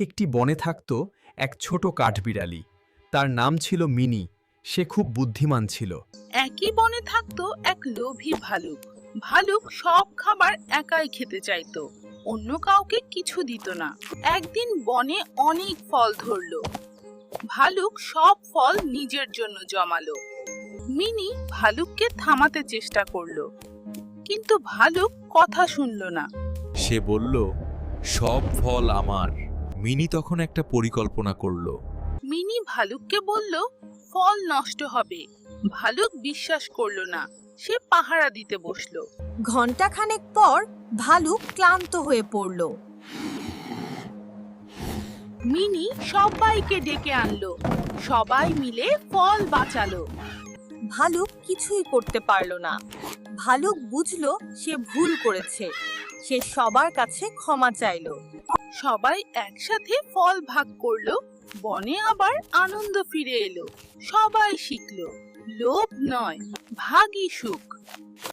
একটি বনে থাকত এক ছোট কাঠবিড়ালি। তার নাম ছিল মিনি। সে খুব বুদ্ধিমান ছিল। একই বনে থাকতো এক লোভী ভালুক। ভালুক সব খাবার একাই খেতে চাইতো, অন্য কাউকে কিছু দিত না। একদিন বনে অনেক ফল ধরলো। ভালুক সব ফল নিজের জন্য জমালো। মিনি ভালুককে থামাতে চেষ্টা করলো, কিন্তু ভালুক কথা শুনলো না। সে বলল, সব ফল আমার। মিনি তখন একটা পরিকল্পনা করলো। মিনি ভালুককে বলল, ফল নষ্ট হবে। ভালুক বিশ্বাস করলো না। সে পাহারা দিতে বসলো। ঘন্টাখানেক পর ভালুক ক্লান্ত হয়ে পড়ল। মিনি সবাইকে ডেকে আনলো। সবাই মিলে ফল বাঁচালো। ভালুক কিছুই করতে পারল না। ভালুক বুঝলো সে ভুল করেছে। সে সবার কাছে ক্ষমা চাইলো। সবাই একসাথে ফল ভাগ করলো। বনে আবার আনন্দ ফিরে এলো। সবাই শিখলো, লোভ নয়, ভাগই সুখ।